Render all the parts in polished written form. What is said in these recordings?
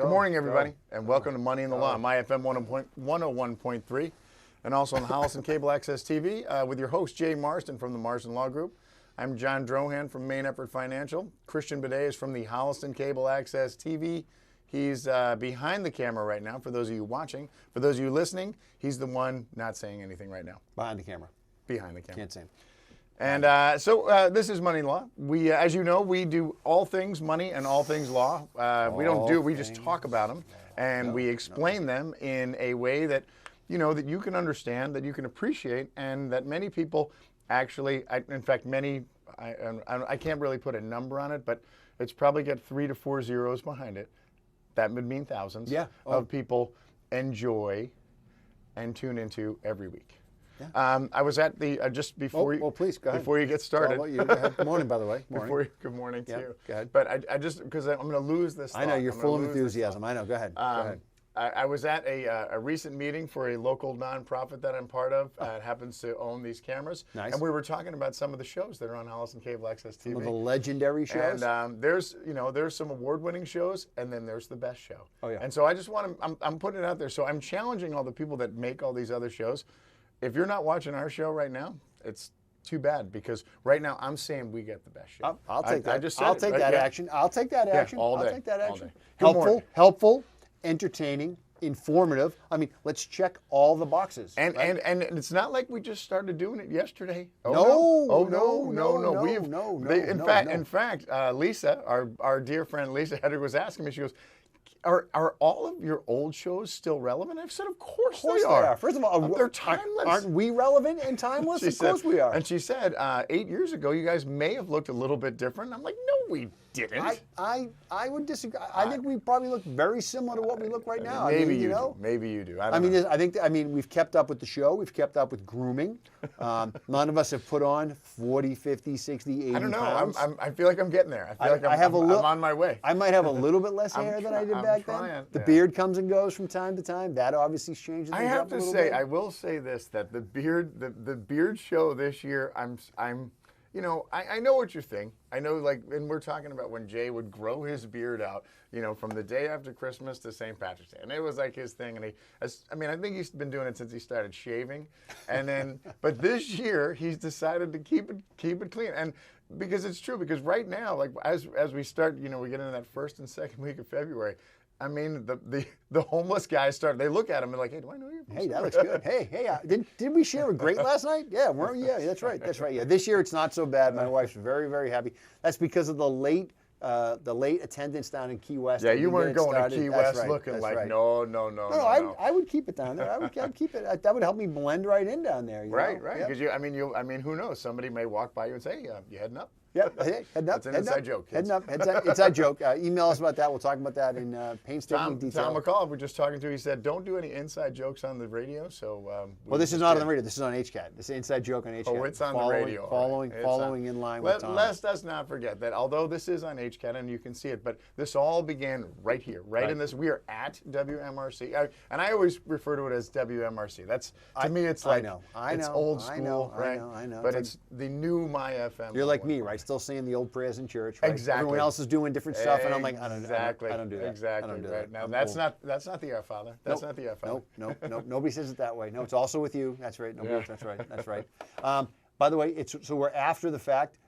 Good morning, everybody, and welcome to Money in the Law, my FM 101.3, and also on Holliston Cable Access TV with your host, Jay Marston from the Marston Law Group. I'm John Drohan from Main Effort Financial. Christian Bidet is from the Holliston Cable Access TV. He's behind the camera right now, for those of you watching. For those of you listening, he's the one not saying anything right now. Behind the camera. Behind the camera. Can't say it. And so this is Money in Law. We, as you know, we do all things money and all things law. We just talk about them, and we explain them in a way that, you know, that you can understand, that you can appreciate, and that many people actually, in fact, many, I can't really put a number on it, but it's probably got 3 to 4 zeros behind it. That would mean thousands of people enjoy and tune into every week. Yeah. I was at the just before. Please go ahead. Before you get started. Go ahead. Good morning, by the way. Morning. Good morning to you. Go ahead. But I just because I'm going to lose this. I know you're full of enthusiasm. I know. Go ahead. Go ahead. I was at a recent meeting for a local nonprofit that I'm part of. It happens to own these cameras. Nice. And we were talking about some of the shows that are on Holliston Cable Access TV. Some of the legendary shows. And there's some award-winning shows, and then there's the best show. Oh yeah. And so I just want to I'm putting it out there. So I'm challenging all the people that make all these other shows. If you're not watching our show right now, it's too bad, because right now I'm saying we get the best show. I'll take that. I just said I'll take that action. I'll take that action. All day. I'll take that action. Helpful, entertaining, informative. I mean, let's check all the boxes. And it's not like we just started doing it yesterday. No. In fact, Lisa, our dear friend Lisa Hedrick, was asking me. She goes, Are all of your old shows still relevant? I've said, of course they are. First of all, they're timeless. Aren't we relevant and timeless? Of course we are. And she said, 8 years ago, you guys may have looked a little bit different. I'm like, no, we didn't. I would disagree. I think we probably look very similar to what we look right now. Maybe you do. Maybe you do. I mean, we've kept up with the show. We've kept up with grooming. None of us have put on 40, 50, 60, 80 I don't know. pounds. I feel like I'm getting there. I feel like I'm on my way. I might have a little bit less hair than I did back then. The beard comes and goes from time to time. That obviously changes things up a little bit. I will say this, that the beard show this year, I know what you're thinking. I know, and we're talking about when Jay would grow his beard out, from the day after Christmas to St. Patrick's Day. And it was like his thing. And I think he's been doing it since he started shaving. And then, but this year, he's decided to keep it clean. And because it's true, because right now, like as we start, we get into that first and second week of February, I mean, the homeless guys they look at him and like, hey, do I know you? Hey, that looks good. Hey, did we share a great last night? Yeah, weren't we? Yeah, that's right. Yeah, this year it's not so bad. My wife's very, very happy. That's because of the late attendance down in Key West. Yeah, you weren't going to Key West looking like, no. No, I would keep it down there. I'd keep it. That would help me blend right in down there. Right. Because who knows? Somebody may walk by you and say, hey, you heading up? Yeah, hey, heading up. That's an inside joke. Heading up. Inside joke. Email us about that. We'll talk about that in painstaking detail. Tom McCall, we're just talking to, he said, don't do any inside jokes on the radio. So, well, this is not on the radio. This is on HCAT. This is an inside joke on HCAT. Oh, it's on the radio. Following in line with Tom. Let us not forget that although this is on HCAT and you can see it, but this all began right here, right in this. We are at WMRC. And I always refer to it as WMRC. That's, to me, it's like, it's old school, right? I know. But it's the new My FM. You're like me, right? Still saying the old prayers in church, right? Exactly. Everyone else is doing different stuff, and I'm like, I don't do that. Exactly. Right. Now that's not the Our Father. That's not the Our Father. Nope. Nobody says it that way. No, it's also with you. That's right. That's right. By the way, so we're after the fact.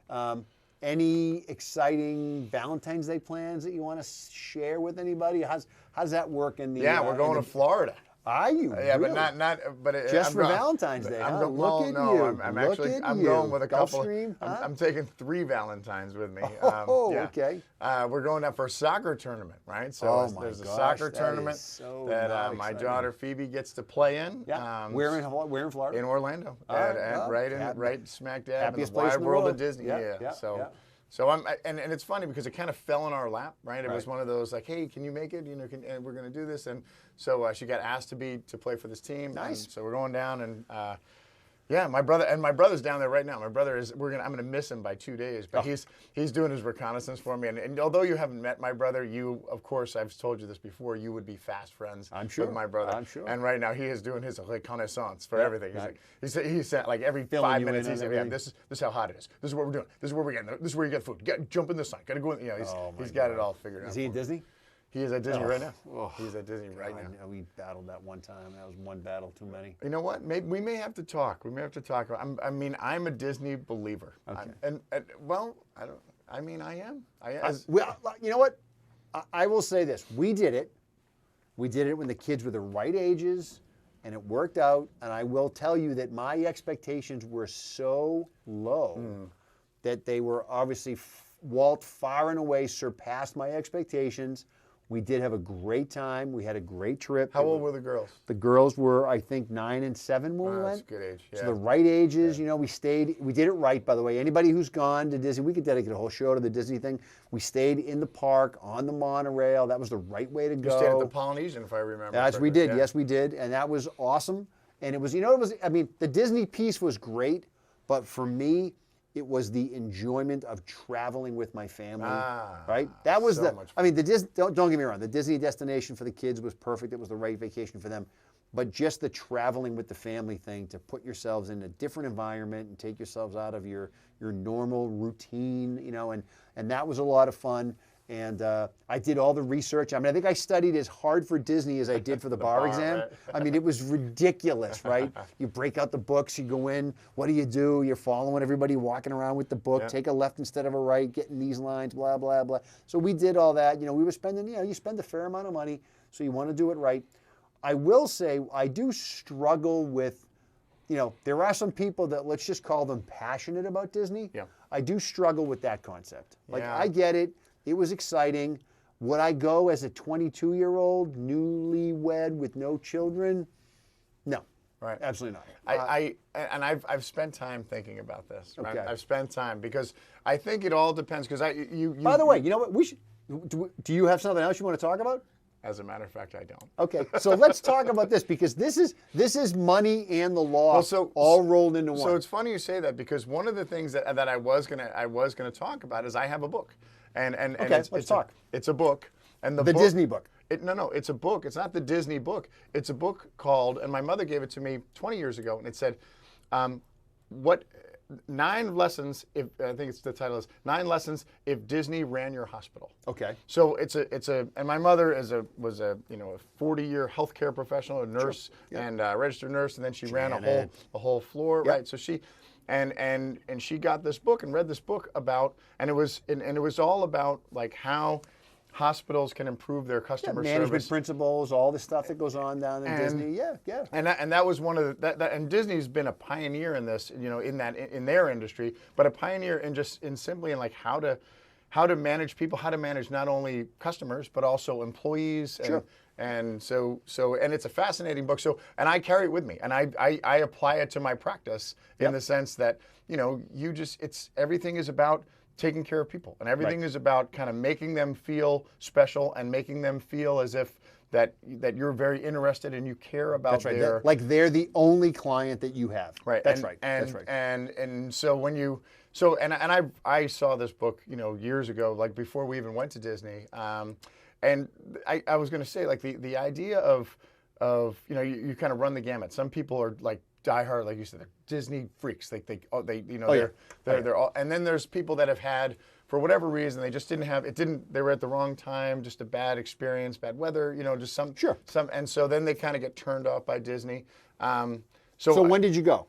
Any exciting Valentine's Day plans that you want to share with anybody? How's that work in the? Yeah, we're going to Florida. Are you? Yeah, really? but not. But just for Valentine's Day. I'm going with a couple. Stream, I'm taking 3 Valentines with me. Okay. We're going out for a soccer tournament, right? So there's a soccer tournament that my daughter Phoebe gets to play in. Yeah. Where in Florida? In Orlando. Right smack dab in the wide world of Disney. Yeah. So and it's funny because it kind of fell in our lap, right? It was one of those like, hey, can you make it? And we're going to do this. And so she got asked to play for this team. Nice. So we're going down and Yeah, my brother's down there right now. My brother is. I'm gonna miss him by 2 days, but he's doing his reconnaissance for me. And although you haven't met my brother, you, of course, I've told you this before, you would be fast friends with my brother. I'm sure. And right now he is doing his reconnaissance for everything. He's like like every 5 minutes he's saying, this is how hot it is. This is what we're doing. This is where we're getting. This is where you get food. Jump in this line. Gotta go in. He's got it all figured out. Is he in Disney? He is at Disney right now. Oh, He's at Disney right now. We battled that one time. That was one battle too many. You know what? Maybe we may have to talk. We may have to talk. I'm a Disney believer. Okay. Well, I don't. I mean, I am. Well, you know what? I will say this. We did it. We did it when the kids were the right ages, and it worked out. And I will tell you that my expectations were so low that they were obviously, Walt far and away surpassed my expectations. We did have a great time. We had a great trip. How old were the girls? The girls were, I think, 9 and 7 when we That's went. a good age. Yeah. So the right ages, you know, we stayed. We did it right, by the way. Anybody who's gone to Disney, we could dedicate a whole show to the Disney thing. We stayed in the park on the monorail. That was the right way to go. You stayed at the Polynesian, if I remember. As we correctly. did, Yeah. yes, we did, and that was awesome. And it was, you know, it was. I mean, the Disney piece was great, but for me, it was the enjoyment of traveling with my family. Right? That was so the. much I mean, the Disney. Don't get me wrong. The Disney destination for the kids was perfect. It was the right vacation for them. But just the traveling with the family thing, to put yourselves in a different environment and take yourselves out of your normal routine, you know, and that was a lot of fun. And I did all the research. I mean, I think I studied as hard for Disney as I did for the bar exam. right. I mean, it was ridiculous, right? You break out the books, you go in, what do? You're following everybody walking around with the book, Yeah. take a left instead of a right, getting these lines, blah, blah, blah. So we did all that. You know, we were spending, you know, you spend a fair amount of money, so you want to do it right. I will say I do struggle with, you know, there are some people that, let's just call them passionate about Disney. Yeah. I do struggle with that concept. Like, Yeah. I get it. It was exciting. Would I go as a 22-year-old, newlywed with no children? No. Right. Absolutely not. I've spent time thinking about this. Right? Okay. I've spent time because I think it all depends. Because you. By the way, you know what? We should. Do you have something else you want to talk about? As a matter of fact, I don't. Okay, so let's talk about this, because this is money and the law all rolled into one. So it's funny you say that, because one of the things that I was gonna talk about is I have a book, and Okay, it's, let's talk. It's a book, and the book, Disney book. No, it's a book. It's not the Disney book. It's a book called, and my mother gave it to me 20 years ago, and it said, what 9 lessons, if I think it's the title is 9 lessons if Disney ran your hospital. Okay. So it's a and my mother was a 40-year healthcare professional, a nurse, and a registered nurse, and then she ran a whole floor, right? So she and she got this book and read this book about, and it was all about like how hospitals can improve their customer Management service. principles, all the stuff that goes on down in Disney. Yeah. And that was one of the and Disney's been a pioneer in this, you know, in their industry, but a pioneer in simply like how to manage people, how to manage not only customers but also employees. And so it's a fascinating book. So, and I carry it with me, and I apply it to my practice in the sense that, you know, everything is about taking care of people, and everything is about kind of making them feel special and making them feel as if that you're very interested and you care about their, like they're the only client that you have. Right. That's and, right. And, That's right. And so when you I saw this book, you know, years ago, like before we even went to Disney. And I was going to say, like, the idea of you know, you kind of run the gamut. Some people are like diehard, like you said, they're Disney freaks. They're all, and then there's people that have had, for whatever reason, they just they were at the wrong time, just a bad experience, bad weather, you know, just some, and so then they kind of get turned off by Disney. So when did you go?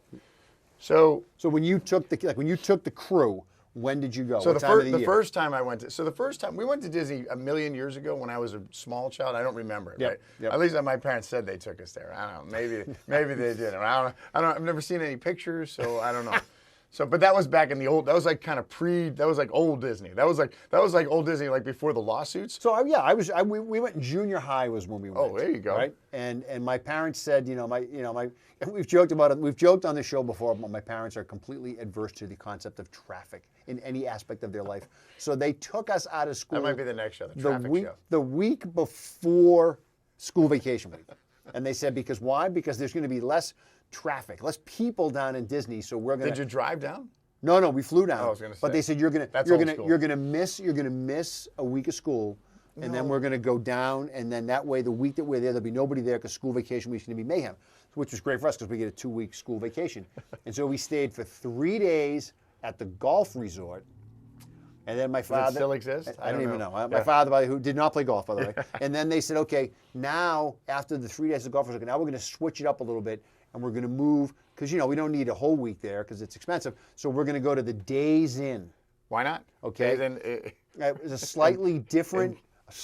So when you took the crew, when did you go? So what time of the year? first time I went to, the first time we went to Disney a million years ago when I was a small child. I don't remember it. Right? At least my parents said they took us there. I don't know. Maybe they did. I don't know. I've never seen any pictures, so I don't know. So, but that was back in the old. That was like kind of that was like old Disney. That was like old Disney, like before the lawsuits. So we went in junior high was when we went. Oh, there you go. Right, and my parents said, we've joked about it. We've joked on the show before, but my parents are completely adverse to the concept of traffic in any aspect of their life. So they took us out of school. That might be the next show, the traffic show. The week before school vacation week, and they said, because why? Because there's going to be less traffic, less people down in Disney. So we're going to. Did you drive down? No, we flew down. I was going to say. But they said you're going to miss a week of school, and then we're going to go down, and then that way the week that we're there, there'll be nobody there because school vacation week's going to be mayhem, which was great for us because we get a 2-week school vacation. And so we stayed for 3 days at the golf resort, And then my Does father it still exist? I don't even know. My Yeah. father, by the way, who did not play golf, by the way. And then they said, okay, now now we're going to switch it up a little bit, and we're going to move because we don't need a whole week there because it's expensive. So we're going to go to the Days Inn. Why not? Okay. Then It was a slightly different,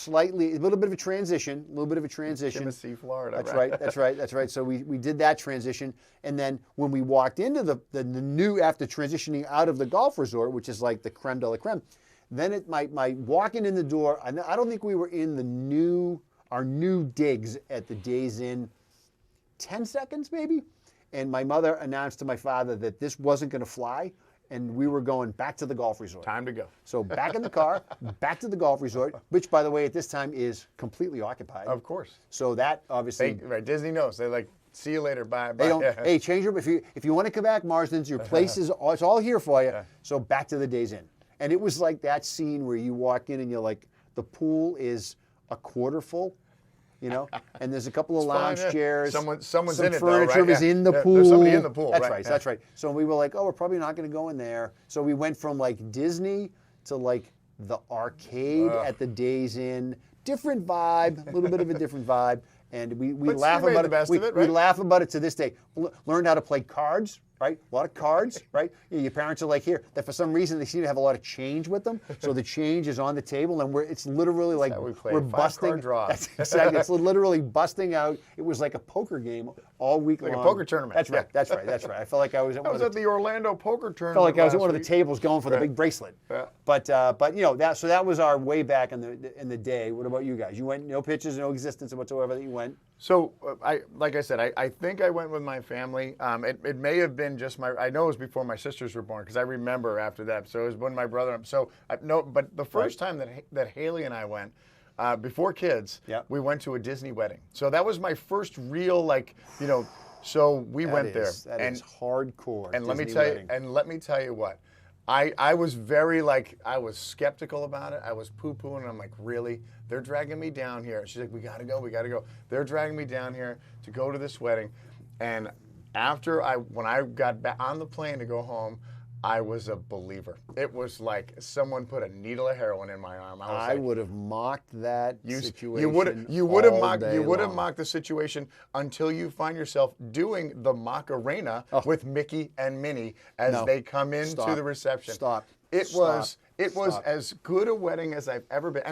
a little bit of a transition, Tennessee, Florida. That's right. That's right. So we did that transition, and then when we walked into the new after transitioning out of the golf resort, which is like the creme de la creme, then my walking in the door. I don't think we were in our new digs at the Days Inn 10 seconds maybe, and my mother announced to my father that this wasn't going to fly. And we were going back to the golf resort. Time to go. So back in the car, back to the golf resort, which, by the way, at this time is completely occupied. Of course. So that obviously. Right. Disney knows. They're like, see you later. Bye. They don't. Yeah. Hey, change your. If you want to come back, Marsden's, your place is. It's all here for you. Yeah. So back to the Days Inn, and it was like that scene where you walk in and you're like, the pool is a quarter full. And there's a couple of lounge fine, yeah. chairs. Someone's some in it, though, furniture right? was Yeah. in the Yeah, pool. there's somebody in the pool, That's right, right. yeah. That's right. So we were like, oh, we're probably not going to go in there. So we went from like Disney to like the arcade at the Days Inn. Different vibe, a little bit of a different vibe. And we But laugh you made about the it. best We, of it, we right? laugh about it to this day. Learned how to play cards, right? A lot of cards, right? Your parents are like, here, that for some reason they seem to have a lot of change with them. So the change is on the table, and it's literally like how we play. we're 5-card busting. draw. That's exactly. It's literally busting out. It was like a poker game all week Like a long. poker tournament. That's right. Yeah. That's right. That's right. I felt like I was at I one was of at the. the Orlando poker tournament. Felt like I was at last one of the week. tables going for the big bracelet. Yeah. But that so that was our way back in the day. What about you guys? You went no pitches, no existence whatsoever that you went. So like I said, I think I went with my family. It may have been just I know it was before my sisters were born because I remember after that. So it was when my brother. But the first time that Haley and I went. Before kids, Yep. we went to a Disney wedding. So that was my first real so we went there. That is hardcore. And let me Disney tell wedding. you, and let me tell you what, I was very I was skeptical about it. I was poo-pooing. I'm like, really? They're dragging me down here. She's like, we gotta go. They're dragging me down here to go to this wedding, and when I got back on the plane to go home, I was a believer. It was like someone put a needle of heroin in my arm. I would have mocked that situation. You would have long. mocked the situation until you find yourself doing the Macarena with Mickey and Minnie as they come into Stop. the reception. Stop. It was Stop. as good a wedding as I've ever been,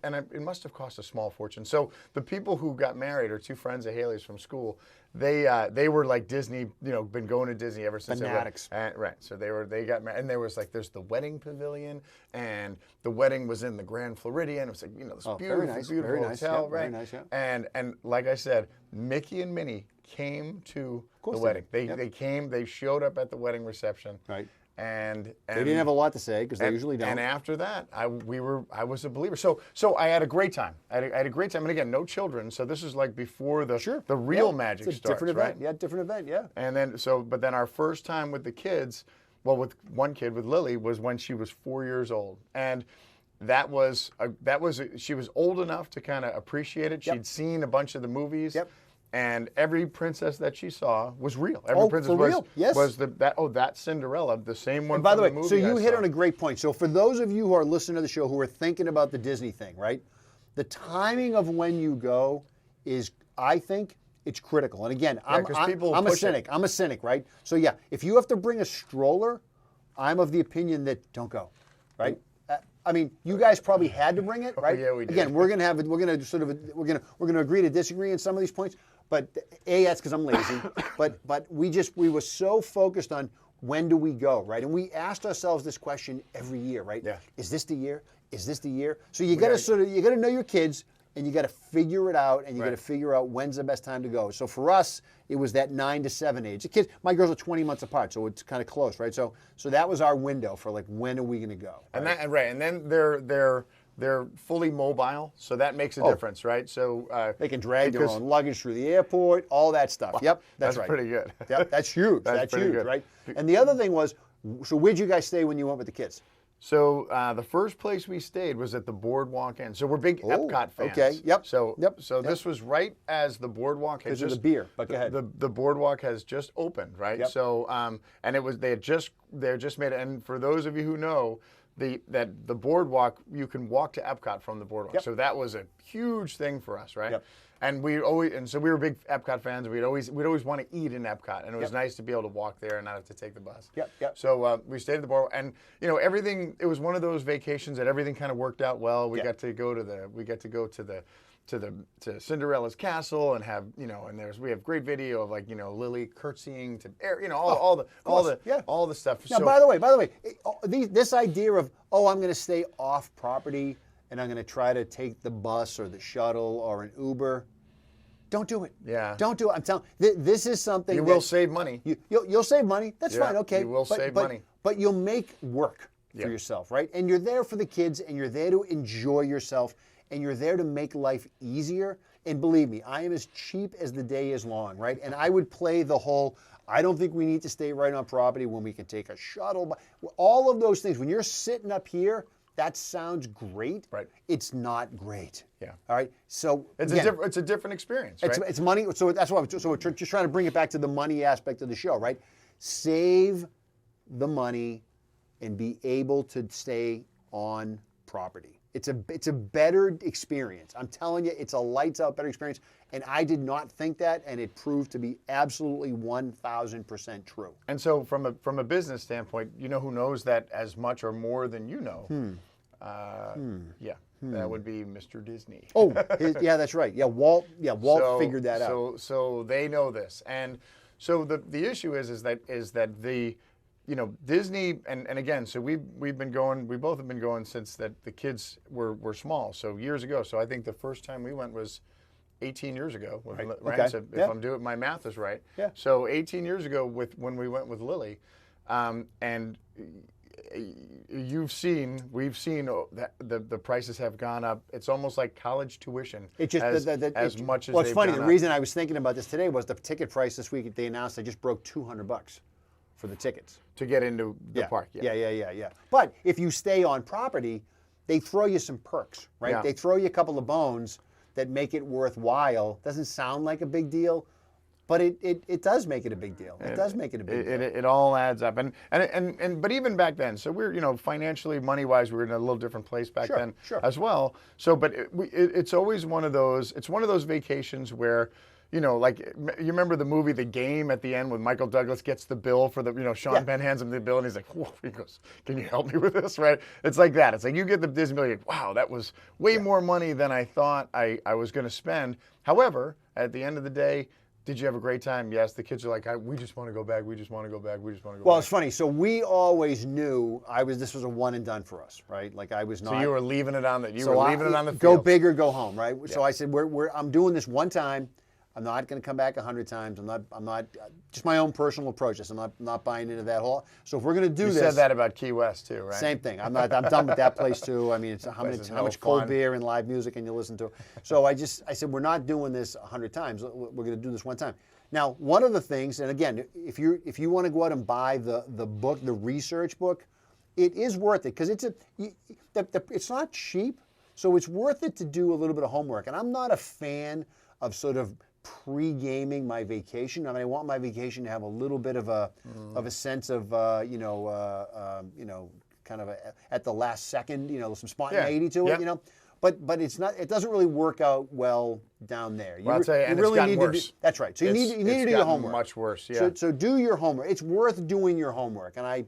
and it must have cost a small fortune. So the people who got married are two friends of Haley's from school. They were like Disney, been going to Disney ever since. Fanatics. Right. So they got married, and there was there's the wedding pavilion, and the wedding was in the Grand Floridian. It was this beautiful, very nice, beautiful very nice, hotel, yeah, very right? nice, yeah. And like I said, Mickey and Minnie came to the they wedding. did. Yep. They came. They showed up at the wedding reception. Right. And They didn't have a lot to say because they usually don't. And after that, I was a believer. So I had a great time. I had a great time. And again, no children. So this is like before the real magic it's a starts, different right? event. Yeah, different event. Yeah. And then but then our first time with the kids, with one kid, with Lily, was when she was 4 years old, and she was old enough to kind of appreciate it. Yep. She'd seen a bunch of the movies. Yep. And every princess that she saw was real. Every princess for was real? Yes. was that Cinderella, the same one. And by the way, from the so movie you I hit saw. on a great point. So for those of you who are listening to the show who are thinking about the Disney thing, right? The timing of when you go is, I think, it's critical. And again, I'm 'cause people a push it. cynic. I'm a cynic, right? So yeah, if you have to bring a stroller, I'm of the opinion that don't go, right? I mean, you guys probably had to bring it, right? yeah, we did. Again, we're gonna agree to disagree on some of these points, but that's because I'm lazy. but we were so focused on when do we go, right? And we asked ourselves this question every year, right? Yeah. Is this the year? Is this the year? So you got to know your kids, and you got to figure it out, and you got to figure out when's the best time to go. So for us, it was that 9 to 7 age. The kids, my girls are 20 months apart, so it's kind of close, right? So that was our window for when are we going to go? And and then they're fully mobile, so that makes a difference, right? So They can drag their own luggage through the airport, all that stuff. Yep, that's right. pretty good. Yep, that's huge. That's pretty huge, good. right? And the other thing was, so where'd you guys stay when you went with the kids? So the first place we stayed was at the Boardwalk Inn. So we're big Epcot fans. Okay. Yep. So Yep. This was right as the Boardwalk had Because of just the beer, but go ahead. The Boardwalk has just opened, right? Yep. So and they had just made it. And for those of you who know, that the boardwalk, you can walk to Epcot from the boardwalk. Yep. So that was a huge thing for us, right? Yep. And so we were big Epcot fans. We'd always want to eat in Epcot, and it was nice to be able to walk there and not have to take the bus. Yep. So we stayed at the boardwalk, and everything. It was one of those vacations that everything kind of worked out well. We got to go to Cinderella's castle and have we have great video of Lily curtsying to all the stuff. Now, by the way, this idea of I'm going to stay off property and I'm going to try to take the bus or the shuttle or an Uber. Don't do it. Yeah. Don't do it. I'm telling you, this is something you will save money. You'll save money. That's fine. Okay. You will save money. But you'll make work for yourself, right? And you're there for the kids, and you're there to enjoy yourself, and you're there to make life easier. And believe me, I am as cheap as the day is long, right? And I would play the whole, I don't think we need to stay right on property when we can take a shuttle. All of those things. When you're sitting up here, that sounds great. Right. It's not great. Yeah. All right. So it's a different experience. Right? It's money. So that's why. So we're just trying to bring it back to the money aspect of the show, right? Save the money and be able to stay on property. It's a better experience. I'm telling you, it's a lights out better experience. And I did not think that, and it proved to be absolutely 1,000% true. And so, from a business standpoint, who knows that as much or more than you know? That would be Mr. Disney. Oh, yeah, that's right. Yeah, Walt figured that out. So they know this, and so the issue is that the Disney and again, so we both have been going since that the kids were small, so years ago. So I think the first time we went was 18 years ago. Right? Okay. So if I'm doing my math is right. Yeah. So 18 years ago when we went with Lily, and we've seen that the prices have gone up. It's almost like college tuition. It just as much as well, it's they've funny. gone The up. reason I was thinking about this today was the ticket price this week. They announced they just broke $200 for the tickets to get into the park. Yeah. But if you stay on property, they throw you some perks, right? Yeah. They throw you a couple of bones that make it worthwhile. Doesn't sound like a big deal, but it does make it a big deal. It does make it a big deal. It all adds up, and but even back then, so we're financially, money wise, we were in a little different place back then as well. So, but it's always one of those. It's one of those vacations where. Like you remember the movie The Game at the end when Michael Douglas gets the bill for the, Sean Penn hands him the bill and he's like, whoa, he goes, can you help me with this, right? It's like that. It's like you get the Disney bill, you're like, wow, that was way more money than I thought I was going to spend. However, at the end of the day, did you have a great time? Yes. The kids are like, we just want to go back. We just want to go back. We just want to go back. Well, it's funny. So we always knew this was a one and done for us, right? Like I was not. So you were leaving it on the field. Go big or go home, right? Yeah. So I said, I'm doing this one time. I'm not going to come back 100 times. I'm not. Just my own personal approach. I'm not buying into that whole. So if we're going to do this, you said that about Key West too, right? Same thing. I'm done with that place too. I mean, it's how much cold beer and live music can you listen to? So I said we're not doing this 100 times. We're going to do this one time. Now, one of the things, and again, if you want to go out and buy the book, the research book, it is worth it because it's not cheap, so it's worth it to do a little bit of homework. And I'm not a fan of sort of pre-gaming my vacation. I mean, I want my vacation to have a little bit of a sense of kind of at the last second, some spontaneity to it, But it's not. It doesn't really work out well down there. Well, I'll tell you, and it's gotten worse. That's right. So you need to do your homework. Much worse. Yeah. So do your homework. It's worth doing your homework. And I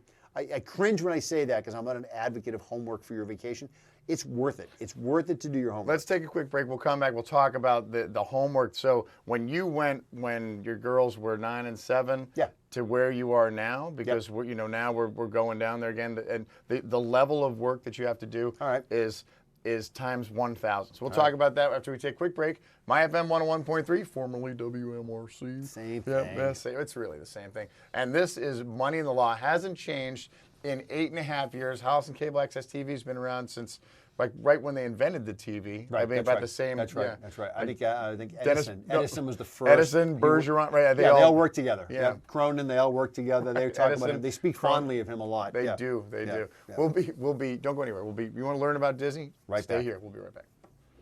cringe when I say that because I'm not an advocate of homework for your vacation. It's worth it. It's worth it to do your homework. Let's take a quick break. We'll come back. We'll talk about the homework. So when you went when your girls were 9 and 7 to where you are now, because now we're going down there again, and the level of work that you have to do is times 1,000. So we'll talk about that after we take a quick break. My FM 101.3, formerly WMRC. Same thing. It's really the same thing. And this is Money in the Law. Hasn't changed in 8.5 years. House and Cable Access TV has been around since right when they invented the TV. Right, I mean, about the same. That's right. Yeah. That's right. I think Edison was the first. Edison, Bergeron, right? They all work together. Yeah. Cronin, they all work together. They talk about him. They speak fondly of him a lot. They do. They do. Yeah. We'll be. Don't go anywhere. You want to learn about Disney? Stay here. We'll be right back.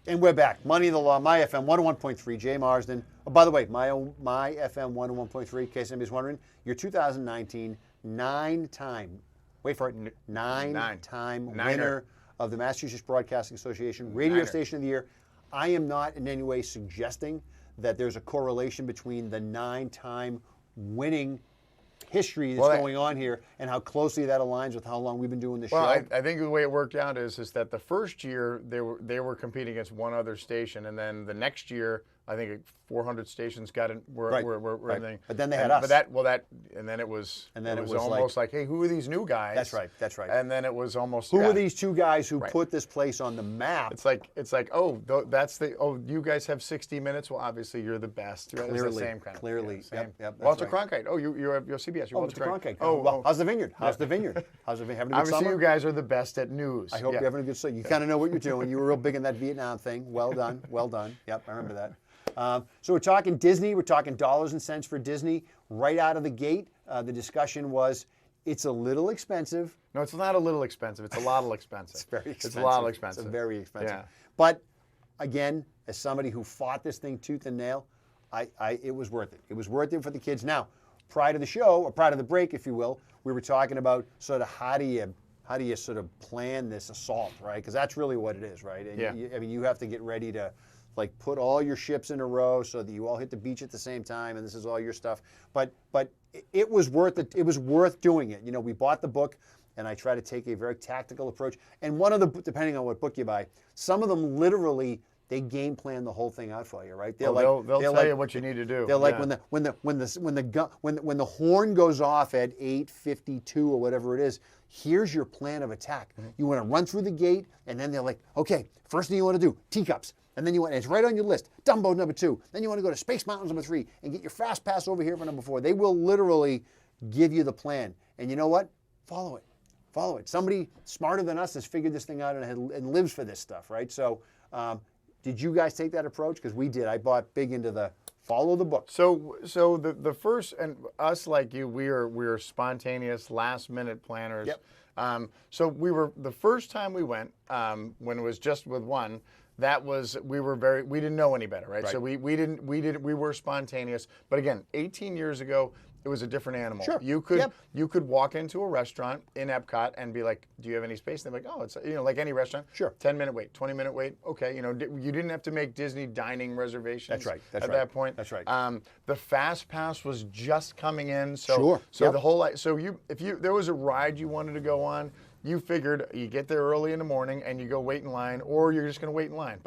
And we're back. Money in the Law, My FM 101.3, Jay Marsden. Oh, by the way, my FM 101.3, in case anybody's wondering, your 2019 9-time wait for it, Nine. nine-time Niner. winner of the Massachusetts Broadcasting Association Radio Niner. Station of the Year. I am not in any way suggesting that there's a correlation between the 9-time winning history that's going on here and how closely that aligns with how long we've been doing the show. Well, I think the way it worked out is that the first year they were competing against one other station, and then the next year I think 400 stations got in. Were everything. But then they had us. And then it was was almost like, hey, who are these new guys? That's right. That's right. And then it was almost who are these two guys who put this place on the map? It's like you guys have 60 Minutes. Well, obviously you're the best. Right? Clearly, it's the same kind of clearly. Same. Yep, Walter Cronkite. Oh, you're CBS. You're Walter Walter Cronkite. Oh, How's the Vineyard? How's the Vineyard? How's the Vineyard? Having a good obviously summer? you guys are the best at news. I hope you're having a good summer. You kind of know what you're doing. You were real big in that Vietnam thing. Well done. Well done. Yep, I remember that. So we're talking Disney. We're talking dollars and cents for Disney. Right out of the gate, the discussion was, it's a little expensive. No, it's not a little expensive. It's a lot expensive. It's very expensive. It's a lot expensive. It's very expensive. Yeah. But again, as somebody who fought this thing tooth and nail, it was worth it. It was worth it for the kids. Now, prior to the show, or prior to the break, if you will, we were talking about sort of how do you sort of plan this assault, right? Because that's really what it is, right? And you have to get ready to like put all your ships in a row so that you all hit the beach at the same time, and this is all your stuff. But it was worth it. It was worth doing it. You know, we bought the book, and I try to take a very tactical approach. And one of the, depending on what book you buy, some of them literally they game plan the whole thing out for you, right? They'll tell you what you need to do. They're like when the horn goes off at 8:52 or whatever it is. Here's your plan of attack. You want to run through the gate, and then they're like, okay, first thing you want to do, teacups. And then and it's right on your list, Dumbo number 2. Then you want to go to Space Mountains number 3 and get your fast pass over here for number 4. They will literally give you the plan. And you know what? Follow it. Follow it. Somebody smarter than us has figured this thing out and lives for this stuff, right? So did you guys take that approach? Because we did. I bought big into the follow the book. So the first, and us like you, we are spontaneous, last minute planners. Yep. So we were, the first time we went, when it was just with one, we didn't know any better, right? So we were spontaneous. But again, 18 years ago, it was a different animal. Sure. You could walk into a restaurant in Epcot and be like, "Do you have any space?" And they're like, "Oh, it's like any restaurant. Sure. 10-minute wait, 20-minute wait. Okay, you didn't have to make Disney dining reservations. That's right. At that point. That's right. The Fast Pass was just coming in, so Sure. the whole if there was a ride you wanted to go on, you figured you get there early in the morning and you go wait in line, or you're just going to wait in line.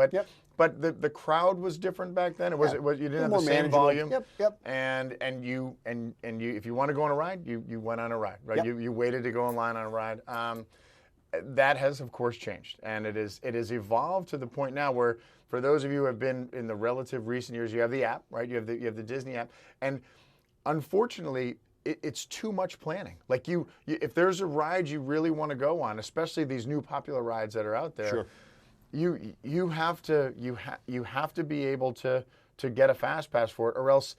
But the crowd was different back then. It was you didn't have the same volume. Yep. And you if you want to go on a ride, you went on a ride, right? Yep. You waited to go in line on a ride. That has of course changed, and it has evolved to the point now where, for those of you who have been in the relative recent years, you have the app, right? You have the Disney app, and unfortunately, it's too much planning. Like if there's a ride you really want to go on, especially these new popular rides that are out there, Sure. you have to be able to get a fast pass for it, or else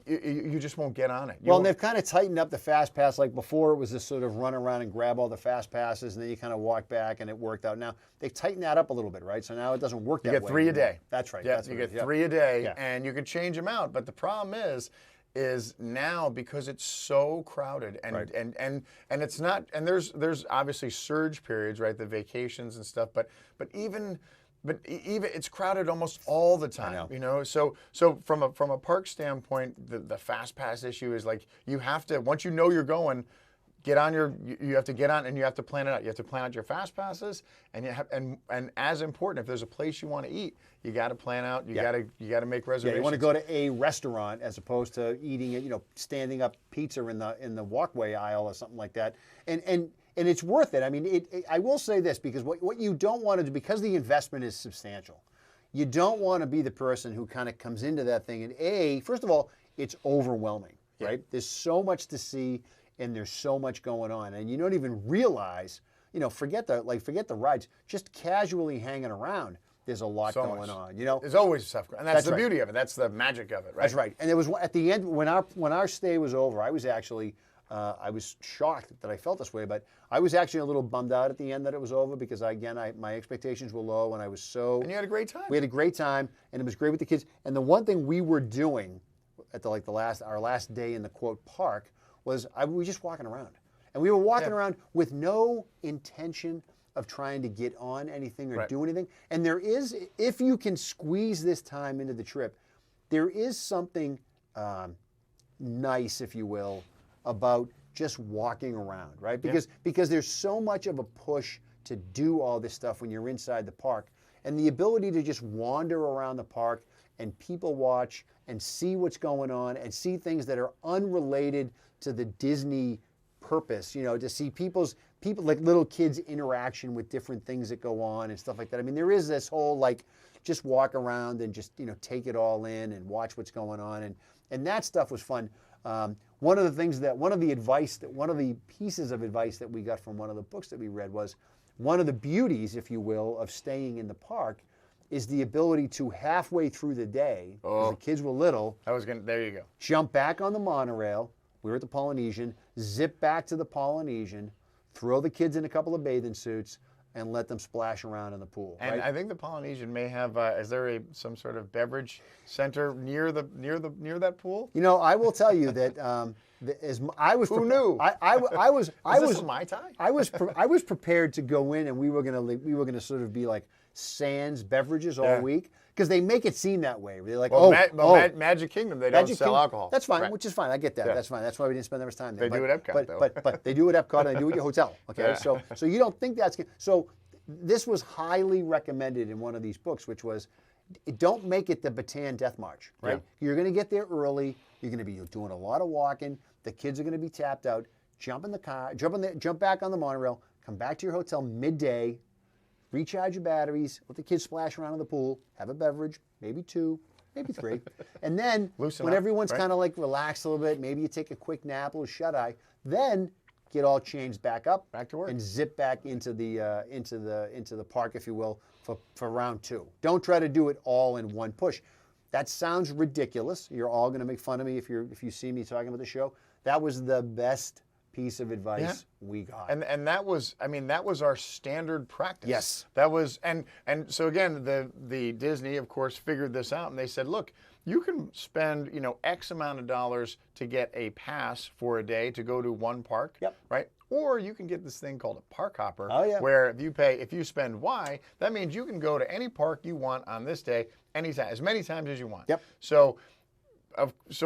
you just won't get on it. And they've kind of tightened up the fast pass. Like before, it was this sort of run around and grab all the fast passes, and then you kind of walk back, and it worked out. Now they've tightened that up a little bit, right? So now it doesn't work that way. You get 3 a day. That's right. Yeah, That's you what it get is. 3 a day, Yeah. and you can change them out. But the problem is now, because it's so crowded and Right. and it's not, and there's obviously surge periods, right? The vacations and stuff, but even it's crowded almost all the time. I know. So from a park standpoint, the fast pass issue is like, you have to, once you know you're going, you have to get on and you have to plan it out. You have to plan out your fast passes, and and as important, if there's a place you want to eat, you got to plan out. You got to make reservations. Yeah, you want to go to a restaurant as opposed to eating it, standing up pizza in the walkway aisle or something like that. And it's worth it. I mean, I will say this, because what you don't want to do, because the investment is substantial, you don't want to be the person who kind of comes into that thing and first of all, it's overwhelming, right? There's so much to see, and there's so much going on, and you don't even realize, forget the rides, just casually hanging around, there's a lot going on. There's always stuff, and that's the right. beauty of it. That's the magic of it, right? That's right. And there was at the end when our stay was over, I was actually I was shocked that I felt this way, but I was actually a little bummed out at the end that it was over, because my expectations were low, and I was so. And you had a great time. We had a great time, and it was great with the kids. And the one thing we were doing at our last day in the quote park was we were just walking around. And we were walking around with no intention of trying to get on anything or do anything. And there is, if you can squeeze this time into the trip, there is something nice, if you will, about just walking around, right? Because there's so much of a push to do all this stuff when you're inside the park. And the ability to just wander around the park and people watch and see what's going on and see things that are unrelated to the Disney purpose, you know, to see people like little kids' interaction with different things that go on and stuff like that. I mean, there is this whole like just walk around and just, you know, take it all in and watch what's going on, and that stuff was fun. One of the pieces of advice that we got from one of the books that we read was one of the beauties, if you will, of staying in the park is the ability to halfway through the day, as the kids were little, there you go. Jump back on the monorail. We were at the Polynesian, zip back to the Polynesian, throw the kids in a couple of bathing suits, and let them splash around in the pool. And right? I think the Polynesian may have. Is there some sort of beverage center near that pool? You know, I will tell you that Who knew? I was this Mai Tai? I was prepared to go in and we were gonna sort of be like sans beverages all week because they make it seem that way. They're like, Magic Kingdom, they don't sell alcohol. That's fine, which is fine. I get that. Yeah. That's fine. That's why we didn't spend that much time there. They do at Epcot, though. But they do at Epcot and they do at your hotel. Okay, so you don't think that's so. This was highly recommended in one of these books, which was, don't make it the Bataan Death March. Right? Yeah. You're going to get there early. You're going to be doing a lot of walking. The kids are going to be tapped out. Jump in the car. Jump back on the monorail. Come back to your hotel midday. Recharge your batteries, let the kids splash around in the pool, have a beverage, maybe 2, maybe 3. And then when everyone's kind of like relaxed a little bit, maybe you take a quick nap, a little shut-eye, then get all changed back up to work. And zip back into the park, if you will, for round 2. Don't try to do it all in one push. That sounds ridiculous. You're all going to make fun of me if you see me talking about the show. That was the best piece of advice we got. And that was, I mean, that was our standard practice. Yes. That was, and so again, the Disney, of course, figured this out, and they said, look, you can spend, you know, X amount of dollars to get a pass for a day to go to one park, right? Or you can get this thing called a park hopper, where if you spend Y, that means you can go to any park you want on this day, anytime, as many times as you want. Yep. So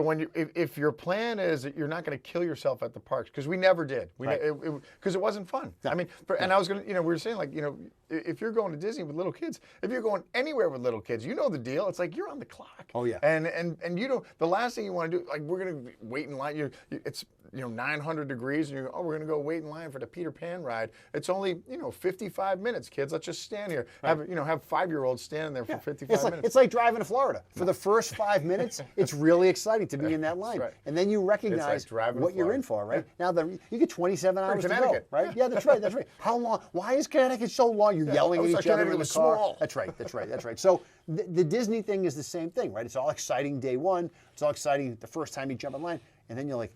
when if your plan is that you're not going to kill yourself at the parks, because we never did, because it wasn't fun. I mean, and I was going to, you know, we were saying like, you know, if you're going to Disney with little kids, if you're going anywhere with little kids, you know the deal. It's like you're on the clock. Oh yeah. And you know the last thing you want to do, like we're going to wait in line. It's 900 degrees, and we're going to go wait in line for the Peter Pan ride. It's only 55 minutes, kids. Let's just stand here. Have 5-year-olds standing there for 55 minutes. It's like driving to Florida. For the first 5 minutes, it's really exciting to be in that line. Right. And then you recognize what you're in for, right? Now you get 27 hours to go, right? Yeah, that's right. That's right. How long? Why is Connecticut so long? You're yelling at each other in the car. Small. That's right. So the Disney thing is the same thing, right? It's all exciting day one. It's all exciting the first time you jump in line, and then you're like,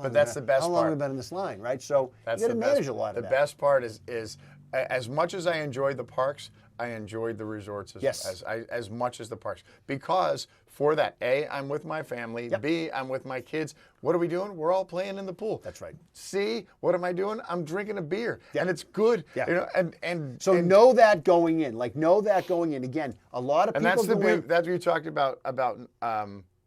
but that's the best part. How long have we been in this line, right? So you got to manage a lot of that. The best part is as much as I enjoyed the parks, I enjoyed the resorts as much as the parks. Because for that, A, I'm with my family. B, I'm with my kids. What are we doing? We're all playing in the pool. That's right. C, what am I doing? I'm drinking a beer. And it's good. Yeah. You know, and so know that going in. Like know that going in. Again, a lot of people that's what you talked about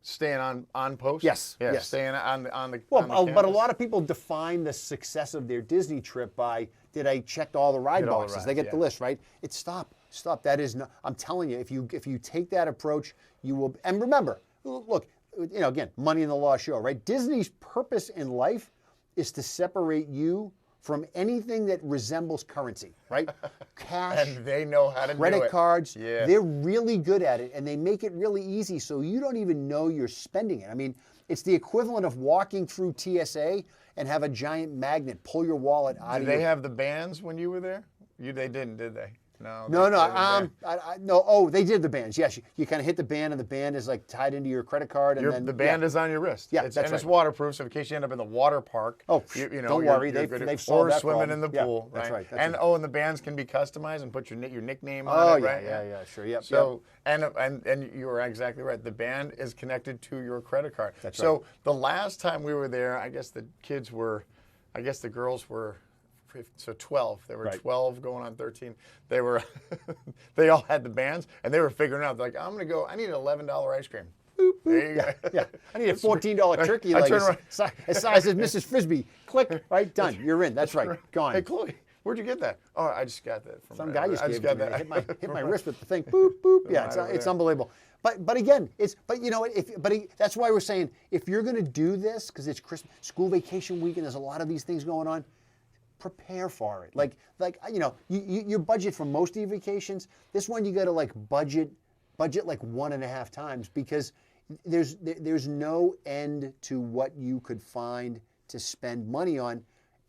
staying on post. Yes. Staying on the but a lot of people define the success of their Disney trip by, did I check all the ride boxes? They get the list, right? It's stop. That is not. I'm telling you, if you take that approach, you will. And remember, look, again, Money in the Law show, right? Disney's purpose in life is to separate you from anything that resembles currency, right? Cash. And they know how to do it. Credit cards. Yeah. They're really good at it, and they make it really easy so you don't even know you're spending it. I mean, it's the equivalent of walking through TSA and have a giant magnet pull your wallet out of your... Did they have the bands when you were there? They didn't, did they? No. No. Oh, they did the bands. Yes, you kind of hit the band, and the band is like tied into your credit card, and then the band is on your wrist. Yeah, that's right. It's waterproof, so in case you end up in the water park, don't worry, they've solved that swimming problem. in the pool. That's right. And the bands can be customized and put your nickname on it, right? Yeah, sure. Yep. So and you were exactly right. The band is connected to your credit card. That's right. So the last time we were there, I guess the kids were I guess the girls were, so 12. They were Right. 12 going on 13. They were, they all had the bands, and they were figuring out, they're like, I'm going to go, I need an $11 ice cream. Boop, there you go. Yeah, I need a $14 turkey I leg turn as size as Mrs. Frisbee. Click, right, done. You're in. That's right, gone. Hey, Chloe, where'd you get that? Oh, I just got that from Some guy just I gave got it to me. that. Hit my wrist with the thing. Boop, boop. Yeah, Right over it's there. unbelievable. But again, you know what? That's why we're saying if you're going to do this because it's Christmas, school vacation week, and there's a lot of these things going on. Prepare for it. Like you know, you budget for most of your vacations. This one you got to like budget like 1.5 times because there's no end to what you could find to spend money on.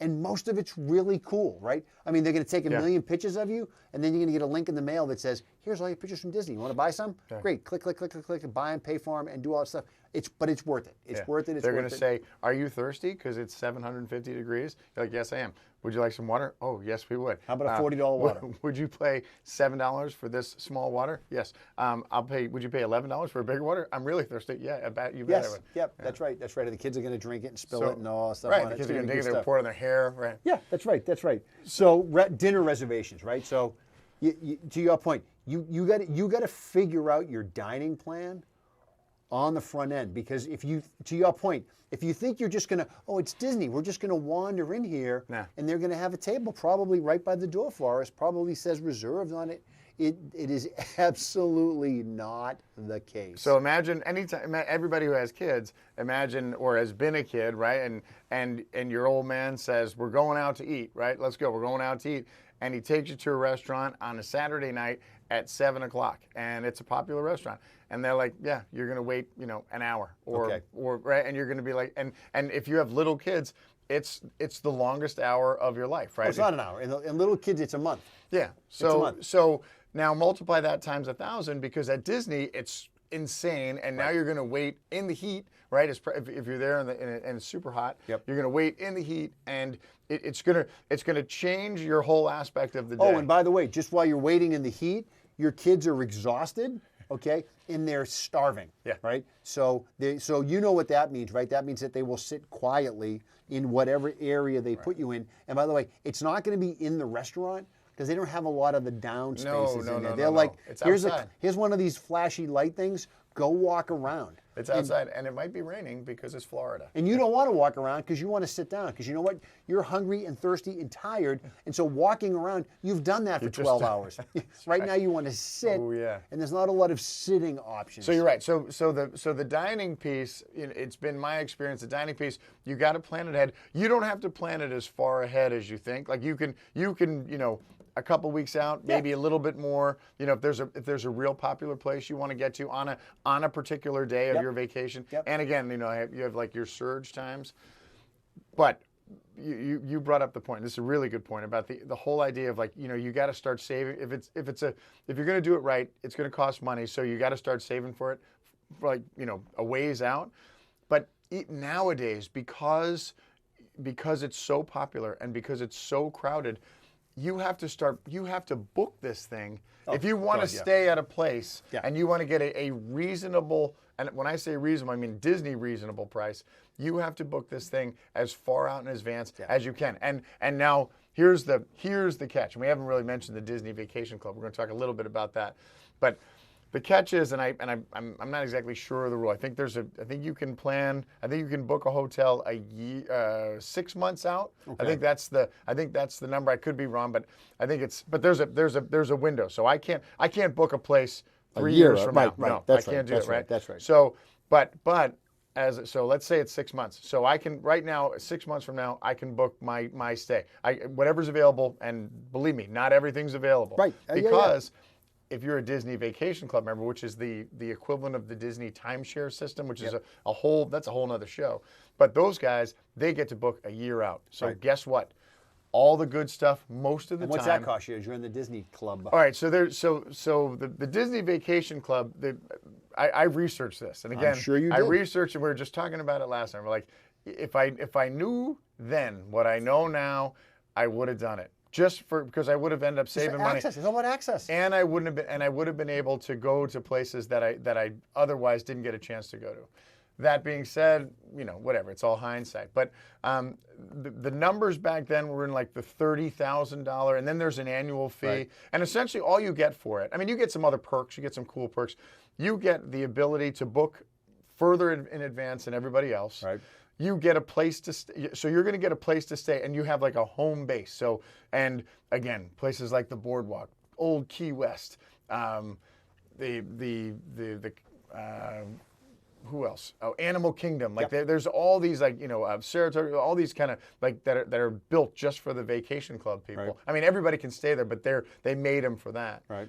And most of it's really cool, right? I mean, they're going to take a million pictures of you, and then you're going to get a link in the mail that says, "Here's all your pictures from Disney. You want to buy some? Yeah. Great. Click, click, click, click, click, and buy them, pay for them, and do all that stuff." But it's worth it. It's worth it. They're going to say, "Are you thirsty? Because it's 750 degrees." You're like, "Yes, I am." Would you like some water? Oh, yes, we would. How about a $40 water? Would you pay $7 for this small water? Yes. I'll pay. Would you pay $11 for a bigger water? I'm really thirsty. Yeah, I bet you. Bet I Yes. would. Yep. That's right. That's right. And the kids are going to drink it and spill it and all that stuff Right. on The it. kids It's are going gonna to be dig it, good pour it in their hair. Right. Yeah, that's right. That's right. So dinner reservations, right? So, to your point, you got to figure out your dining plan on the front end because to your point, if you think you're just gonna, oh, it's Disney, we're just gonna wander in here, Nah. and they're gonna have a table probably right by the door for us, probably says reserved on it. It is absolutely not the case. So imagine everybody who has kids, imagine or has been a kid, right? And your old man says, "We're going out to eat, right? Let's go. We're going out to eat." And he takes you to a restaurant on a Saturday night at 7:00, and it's a popular restaurant. And they're like, "Yeah, you're going to wait, an hour, or right?" And you're going to be like, and if you have little kids, it's the longest hour of your life, right? it's not an hour. And little kids, it's a month. Yeah. So now multiply that times 1,000 because at Disney it's insane, and now you're going to wait in the heat, right? If you're there and it's super hot, Yep. you're going to wait in the heat, and it's going to change your whole aspect of the day. Oh, and by the way, just while you're waiting in the heat, your kids are exhausted, okay, and they're starving, Yeah. right? So you know what that means, right? That means that they will sit quietly in whatever area they put you in. And by the way, it's not going to be in the restaurant because they don't have a lot of the down spaces in there. They're like, It's here's outside. here's one of these flashy light things. Go walk around. It's outside, and it might be raining because it's Florida. And you don't want to walk around because you want to sit down because you know what? You're hungry and thirsty and tired. And so walking around, you've done that for 12 hours. Right now you want to sit. Oh, yeah. And there's not a lot of sitting options. So you're right. So the dining piece, it's been my experience. The dining piece, you got to plan it ahead. You don't have to plan it as far ahead as you think. Like you can a couple weeks out, maybe a little bit more. If there's a real popular place you want to get to on a particular day of your vacation. Yep. And again, you have like your surge times. But you brought up the point. This is a really good point about the whole idea of like, you got to start saving. If you're going to do it right, it's going to cost money. So you got to start saving for it, for like, a ways out. But nowadays, because it's so popular and because it's so crowded, you have to book this thing. If you want to stay at a place and you want to get a reasonable, and when I say reasonable, I mean Disney reasonable price, you have to book this thing as far out in advance as you can. And now here's the catch. And we haven't really mentioned the Disney Vacation Club. We're going to talk a little bit about that. But the catch is, and I'm not exactly sure of the rule. I think you can book a hotel a year, 6 months out. Okay. I think that's the number. I could be wrong, but I think but there's a window. So I can't book a place 3 years from now. Right. No, That's I can't do that's it. Right. That's right. So, but so let's say it's 6 months. So I can right now, 6 months from now, I can book my stay. Whatever's available, and believe me, not everything's available. Right. Because if you're a Disney Vacation Club member, which is the equivalent of the Disney timeshare system, which is a whole nother show. But those guys, they get to book a year out. So guess what? All the good stuff most of the time. What's that cost you as you're in the Disney Club? All right, so the Disney Vacation Club, I researched this, and again, I'm sure you did. I researched, and we were just talking about it last time. We're like, if I knew then what I know now, I would have done it. Because I would have ended up saving money. Access. It's all about access. And I would have been able to go to places that I otherwise didn't get a chance to go to. that being said, whatever, it's all hindsight. But the numbers back then were in like the $30,000, and then there's an annual fee. Right. And essentially all you get for it, I mean, you get some other perks, you get some cool perks. You get the ability to book further in advance than everybody else. Right. You get a place to stay. So you're going to get a place to stay, and you have like a home base. So, and again, places like the Boardwalk, Old Key West, who else? Oh, Animal Kingdom. Like there's all these Saratoga, all these kind of like that are built just for the vacation club people. Right. I mean, everybody can stay there, but they made them for that. Right.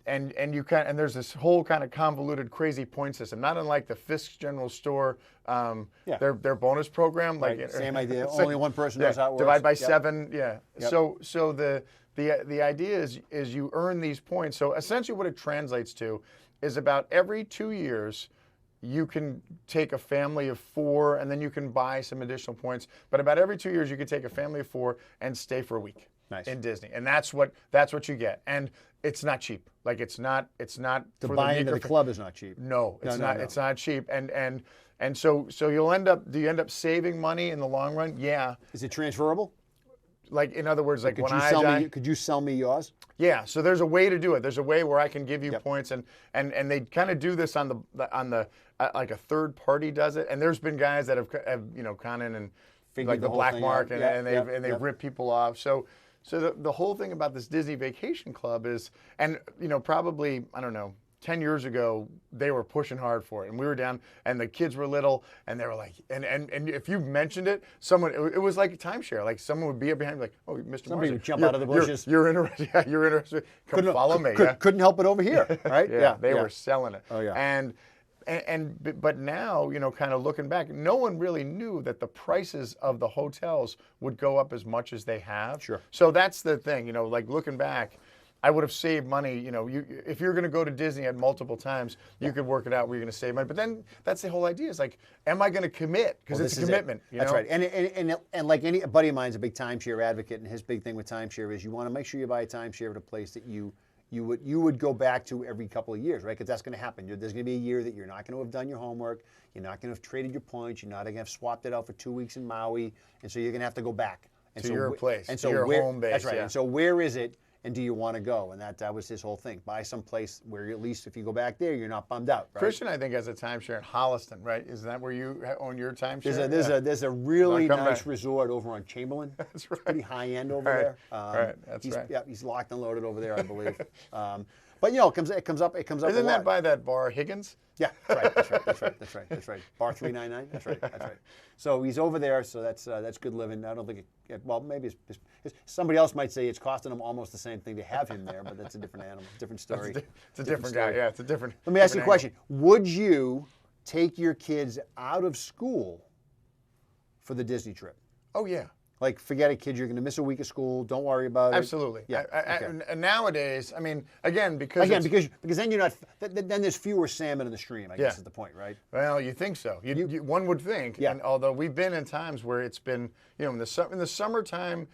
And there's this whole kind of convoluted, crazy point system. Not unlike the Fisk General Store, their bonus program. Like Right. Same idea. Only one person knows how it works. Divide by Yep. 7. Yeah. Yep. So the idea is you earn these points. So essentially, what it translates to is about every 2 years, you can take a family of 4, and then you can buy some additional points. But about every 2 years, you can take a family of 4 and stay for a week. Nice. In Disney, and that's what you get, and it's not cheap. Like it's not To for buy the into the meeker club is not cheap. No, it's No. It's not cheap, and so you'll end up. Do you end up saving money in the long run? Yeah. Is it transferable? Like in other words, like Could when you I sell die, me? Could you sell me yours? yeah. So there's a way to do it. There's a way where I can give you Yep. points, and they kind of do this on the like a third party does it, and there's been guys that have gone in and Figured like the the whole black thing mark, out. and Yep, they've yep. ripped people off. So the whole thing about this Disney Vacation Club is, and probably, I don't know, 10 years ago, they were pushing hard for it. And we were down, and the kids were little, and they were like, and if you mentioned it, it was like a timeshare. Like someone would be behind, like, oh, Mr. Somebody Marcy, would jump out of the bushes. You're interested. Yeah, you're interested. Come follow me. Yeah. Couldn't help it over here, right? Yeah, they were selling it. Oh, yeah. But now, kind of looking back, no one really knew that the prices of the hotels would go up as much as they have. Sure. So that's the thing, like looking back, I would have saved money. If you're going to go to Disney at multiple times, you could work it out where you're going to save money. But then that's the whole idea. Is like, am I going to commit? Because it's a commitment. That's right. And like a buddy of mine's a big timeshare advocate, and his big thing with timeshare is you want to make sure you buy a timeshare at a place that you would go back to every couple of years, right? Because that's going to happen. There's going to be a year that you're not going to have done your homework. You're not going to have traded your points. You're not going to have swapped it out for 2 weeks in Maui, and so you're going to have to go back. And To your place, and to so your where, home base, That's right. yeah. And so where is it? And do you want to go? And that was his whole thing. Buy some place where at least if you go back there, you're not bummed out. Right? Christian, I think, has a timeshare in Holliston, right? Is that where you own your timeshare? There's a really Come nice back. resort over on Chamberlain. That's right. Pretty high end over Right. there. Right. That's he's, right. Yeah, he's locked and loaded over there, I believe. But it comes up. Isn't a lot. that by that bar, Higgins? Yeah, that's right. Bar 399. That's right. So he's over there. So that's good living. I don't think well, maybe somebody else might say it's costing him almost the same thing to have him there, but that's a different animal, different story. It's a different guy. Yeah, it's a different. Let me ask you a different question. Would you take your kids out of school for the Disney trip? angle. Oh yeah. Like, forget it, kid. You're going to miss a week of school. Don't worry about it. Absolutely. Yeah. And nowadays, I mean, because then you're not. Then there's fewer salmon in the stream. I guess is the point, right? well, you think so. One would think. Yeah. And although we've been in times where it's been, in the summertime,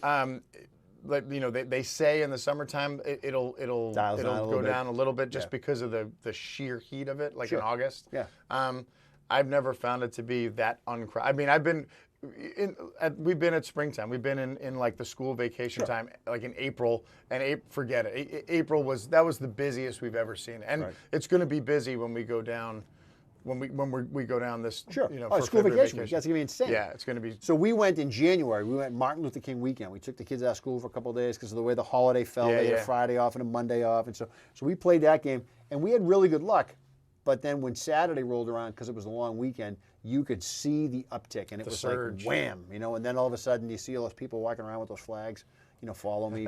like they say in the summertime it'll go down a little bit just because of the sheer heat of it, like in August. Yeah. I've never found it to be that uncrowded. I mean, we've been at springtime. We've been in like the school vacation time, like in April, and forget it. April was the busiest we've ever seen, and it's going to be busy when we go down. When we go down this, Sure. For school February vacation week. That's going to be insane. Yeah, it's going to be. So we went in January. We went Martin Luther King weekend. We took the kids out of school for a couple of days because of the way the holiday fell. They had a Friday off and a Monday off, and so we played that game, and we had really good luck. But then when Saturday rolled around, because it was a long weekend, you could see the uptick, and it was surge. like wham, and then all of a sudden you see all those people walking around with those flags, follow me,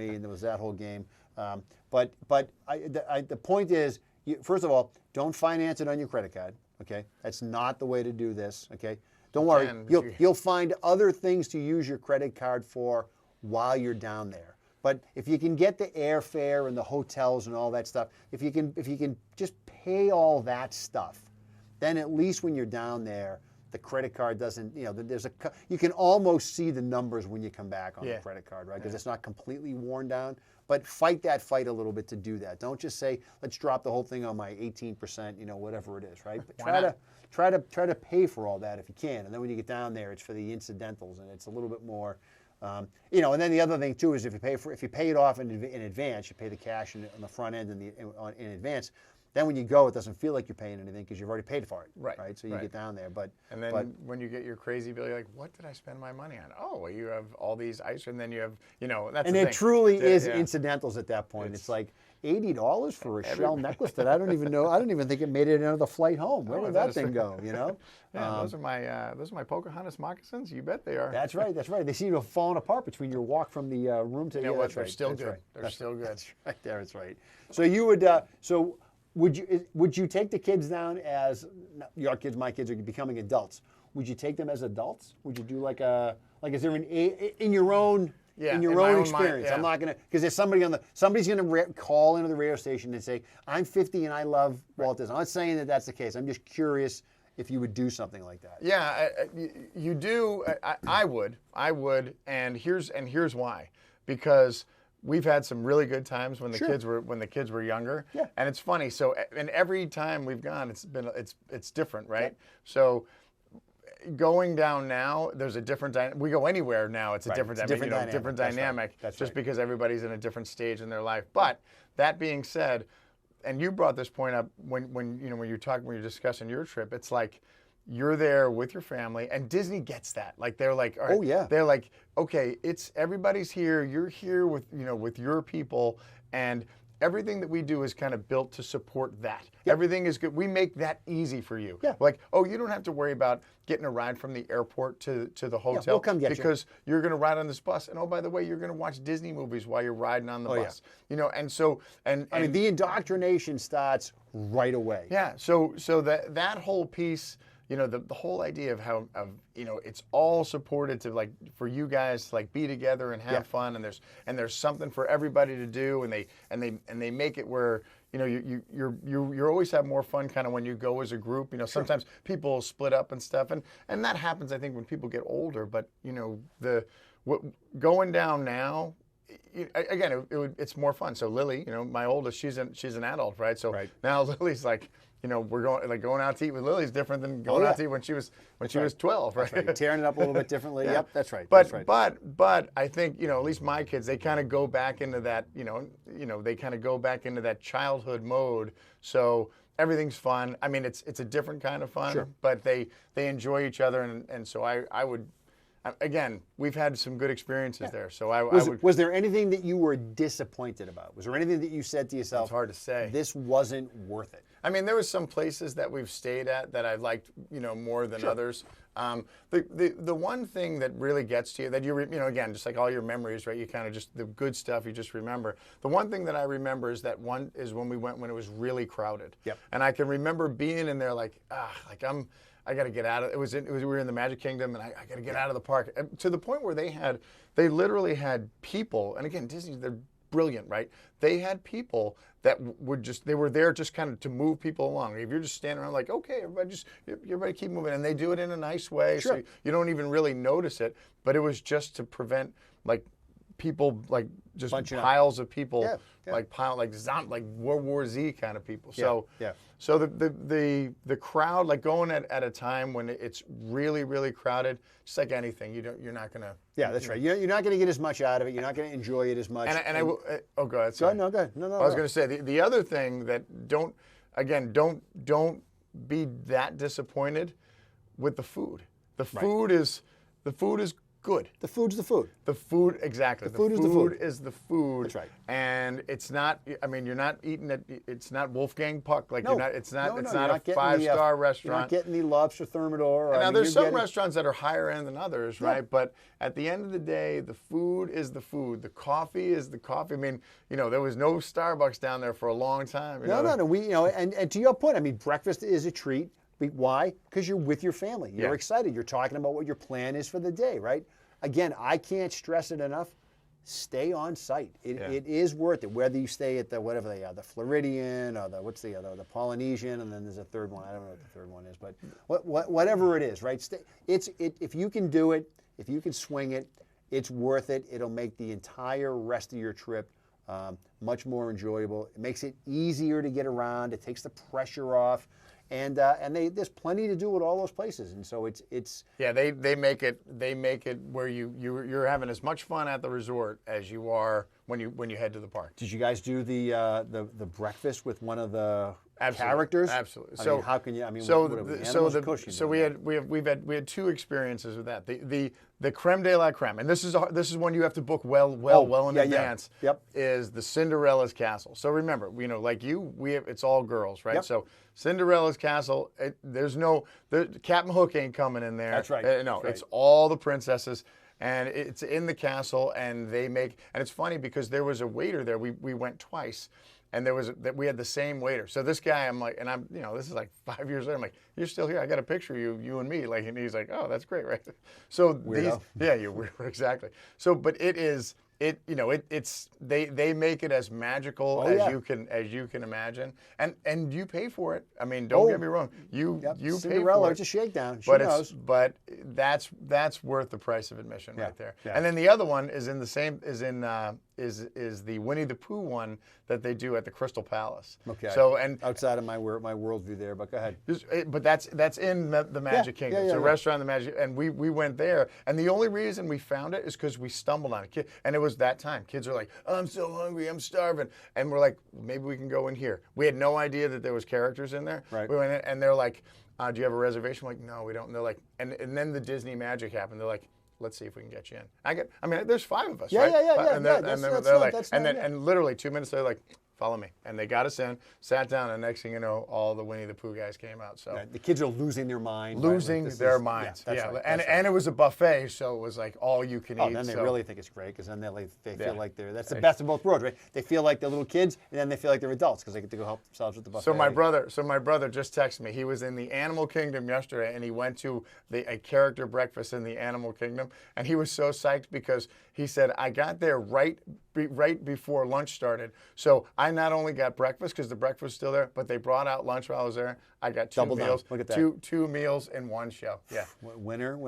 and there was that whole game. But the point is, first of all, don't finance it on your credit card. Okay, that's not the way to do this. Okay, don't worry, you'll find other things to use your credit card for while you're down there. But if you can get the airfare and the hotels and all that stuff, if you can just pay all that stuff, then at least when you're down there, the credit card doesn't, you can almost see the numbers when you come back on Yeah. the credit card, right? Because it's not completely worn down. But fight that fight a little bit to do that. Don't just say, let's drop the whole thing on my 18%, whatever it is, right? But try to pay for all that if you can. And then when you get down there, it's for the incidentals, and it's a little bit more. And then the other thing too is if you pay it off in advance, you pay the cash on the front end in advance. Then when you go, it doesn't feel like you're paying anything because you've already paid for it. Right. So you get down there. And then when you get your crazy bill, you're like, what did I spend my money on? Oh, well, you have all these ice, and then you have, that's and the it thing. truly is Yeah. incidentals at that point. It's like $80 for a shell necklace that I don't even know. I don't even think it made it another flight home. Where did that thing go? Yeah, those are my Pocahontas moccasins. You bet they are. That's right. They seem to have fallen apart between your walk from the room to You know yeah, what? that's They're right. still That's good. right. They're still good. That's right. That's right. So you would would you take the kids down as your kids, my kids are becoming adults? Would you take them as adults? Would you do is there in your own Yeah, in your in my own own experience? mind, yeah. I'm not gonna because there's somebody's gonna call into the radio station and say I'm 50 and I love Walt Disney. I'm not saying that that's the case. I'm just curious if you would do something like that. Yeah, you do. I would, and here's why. Because we've had some really good times when the kids were younger. Yeah. And it's funny. So, and every time we've gone, it's different, right? Yeah. So, going down now, there's a different dynamic. We go anywhere now, it's a different dynamic. Different dynamic. That's just right. because everybody's in a different stage in their life. But that being said, and you brought this point up when you're discussing your trip, it's like you're there with your family, and Disney gets that. Like they're like, all right, Oh, yeah. they're like, okay, it's everybody's here. You're here with with your people, and everything that we do is kind of built to support that. Yep. Everything is good. We make that easy for you. Yeah. Like, oh, you don't have to worry about getting a ride from the airport to the hotel. we'll come get you. Because you're going to ride on this bus, and oh, by the way, you're going to watch Disney movies while you're riding on the bus. Yeah. And so and I mean, the indoctrination starts right away. yeah. So that whole piece, the whole idea of how it's all supported to for you guys to be together and have fun, and there's something for everybody to do, and they make it where you always have more fun kind of when you go as a group. Sometimes people split up and stuff, and that happens I think when people get older. But going down now. Again, it's more fun. So Lily, my oldest, she's an adult, right? So now Lily's we're going out to eat with Lily is different than going out to eat when she was 12, right? That's right. Tearing it up a little bit differently. Yep, that's right. But that's right. but I think at least my kids, they kind of go back into that they kind of go back into that childhood mode. So everything's fun. I mean, it's a different kind of fun, but they enjoy each other, and so I would. Again, we've had some good experiences there, so Was there anything that you were disappointed about? Was there anything that you said to yourself? It's hard to say. This wasn't worth it. I mean, there was some places that we've stayed at that I liked, more than others. The one thing that really gets to you, that again, just like all your memories, right? You kind of just the good stuff you just remember. The one thing that I remember is when we went when it was really crowded. Yep. And I can remember being in there I got to get out of it. We were in the Magic Kingdom, and I got to get out of the park. And to the point where they literally had people, and again, Disney, they're brilliant, right? They had people that they were there just kind of to move people along. If you're just standing around like, okay, everybody keep moving, and they do it in a nice way, so you don't even really notice it. But it was just to prevent people just bunching piles of people, like World War Z kind of people. Yeah. So the crowd, going at a time when it's really, really crowded, just like anything, you're not gonna. Yeah, that's right. You're not going to get as much out of it. You're not going to enjoy it as much. And I will. Oh, go ahead. Go ahead. No, go ahead. No. I was going to say the other thing that don't be that disappointed with the food. The food is good. The food's the food. The food, exactly. The food is the food. Is the food. That's right. And it's not. I mean, you're not eating it. It's not Wolfgang Puck. No. You're not. It's not. No, it's you're not a 5-star restaurant. You're not getting the lobster thermidor. Now there's some restaurants that are higher end than others, right? But at the end of the day, the food is the food. The coffee is the coffee. I mean, there was no Starbucks down there for a long time. No. We, and to your point, I mean, breakfast is a treat. Why? Because you're with your family. You're excited. You're talking about what your plan is for the day, right? Again, I can't stress it enough. stay on site. Yeah. It is worth it, whether you stay at the whatever they are, the Floridian or the Polynesian, and then there's a third one. I don't know what the third one is, but whatever it is, right? If you can do it, if you can swing it, it's worth it. It'll make the entire rest of your trip much more enjoyable. It makes it easier to get around. It takes the pressure off. And there's plenty to do at all those places, and so it's yeah, they make it where you're having as much fun at the resort as you are when you head to the park. Did you guys do the breakfast with one of the Absolutely. characters? Absolutely. I So mean, how can you? I mean, so what are we, the- animals? so Of course you so do. we had two experiences with that. The creme de la creme, and this is one you have to book well in yeah, yeah. advance. Yep. Is the Cinderella's Castle. So remember, like it's all girls, right? Yep. So Cinderella's Castle, Captain Hook ain't coming in there. That's right. No, That's right. it's all the princesses. And it's in the castle, and it's funny because there was a waiter there. We went twice, and we had the same waiter. So this guy, I'm like, and this is like 5 years later. I'm like, you're still here. I got a picture of you and me. Like, and he's like, oh, that's great, right? So Weirdo. you're weird, exactly. So, but it's they make it as magical as you can imagine, and you pay for it. I mean, don't get me wrong, you pay Cinderella, for it's it. a shakedown. She But knows. but that's worth the price of admission right there. Yeah. And then the other one is the Winnie the Pooh one that they do at the Crystal Palace. Okay. So and outside of my worldview there, but go ahead. but that's in the Magic Kingdom. yeah, It's a yeah. restaurant in the Magic, and we went there, and the only reason we found it is because we stumbled on it, and it was that time. Kids are like, oh, I'm so hungry, I'm starving, and we're like, maybe we can go in here. We had no idea that there was characters in there. Right. We went in, and they're like, do you have a reservation? We're like, no, we don't. And they're like, and then the Disney magic happened. They're like, let's see if we can get you in. There's 5 of us, Yeah, right? yeah. And they're like, that's and not- then and literally 2 minutes they're like, follow me, and they got us in, sat down, and next thing you know, all the Winnie the Pooh guys came out. So The kids are losing their mind. right? Like, losing this their is- minds, that's yeah. right, And that's right. and it was a buffet, so it was like all you can Oh, eat. then they so- really think it's great because then they Yeah. feel like that's the best of both worlds, right? They feel like they're little kids, and then they feel like they're adults because they get to go help themselves with the buffet. So my brother just texted me. He was in the Animal Kingdom yesterday, and he went to a character breakfast in the Animal Kingdom, and he was so psyched because he said, I got there right before lunch started. So I not only got breakfast because the breakfast was still there, but they brought out lunch while I was there. I got two Double down. meals. Look at that. Two meals in one show. Yeah. Winner.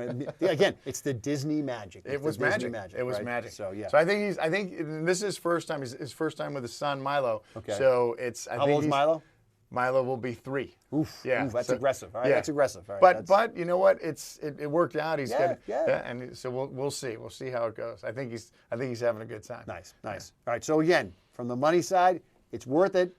Again, it's the Disney magic. It was magic. It was right? magic. So yeah. So I think this is his first time. His first time with his son Milo. Okay. So How old's Milo? Milo will be 3. Oof. Yeah. Oof, that's so- aggressive. All right. yeah. That's aggressive. All right. But you know what? It worked out. He's Yeah, good. yeah. And so we'll see. We'll see how it goes. I think he's having a good time. Nice. All right. So again, from the money side, it's worth it.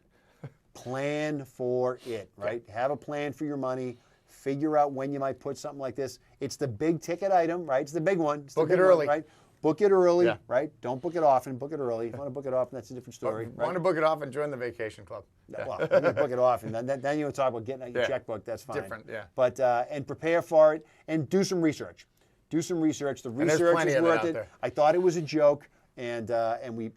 Plan for it, right? Have a plan for your money. Figure out when you might put something like this. It's the big ticket item, right? It's the big one. It's the Book big it one, early. right? Book it early, Yeah. right? Don't book it often. Book it early. If you want to book it often, that's a different story. Want to book it off and join the vacation club. Yeah. Well, you can book it off, and then you want to talk about getting out your Yeah. checkbook. That's fine. Different, yeah. But and prepare for it, and do some research. Do some research. The there's research plenty is of it worth out it. there. I thought it was a joke, and we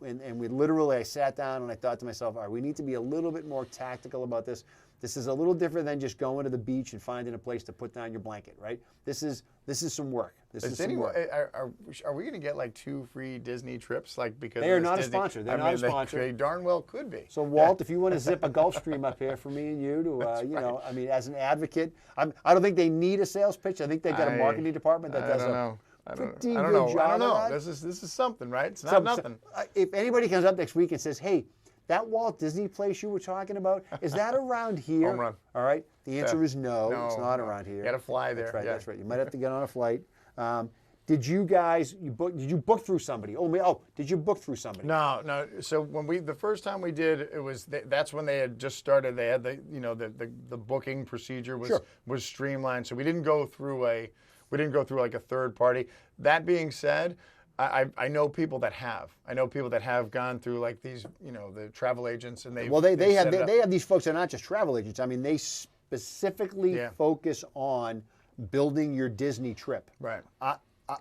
literally, I sat down and I thought to myself, all right, we need to be a little bit more tactical about this. This is a little different than just going to the beach and finding a place to put down your blanket, right? This is some work. This is some work. Are we going to get like 2 free Disney trips? Like because They of are this not a Disney? sponsor. They're I not mean, a sponsor. They darn well could be. So Walt, if you want to zip a Gulfstream up here for me and you to, I mean, as an advocate, I don't think they need a sales pitch. I think they've got a marketing department that does a pretty I don't good know. job I don't of know. that. This is something, right? It's not nothing. If anybody comes up next week and says, "Hey, that Walt Disney place you were talking about, is that around here?" Home run. All right. The answer Yeah. is no. It's not No. around here. You got to fly there. That's right. Yeah. That's right. You might have to get on a flight. Did you guys Did you book through somebody? Did you book through somebody? No. So the first time we did, it was that's when they had just started. They had the booking procedure was streamlined. So we didn't go through like a third party. That being said, I know people that have. I know people that have gone through like these, the travel agents, and they have these folks that are not just travel agents. I mean, they specifically focus on building your Disney trip. Right.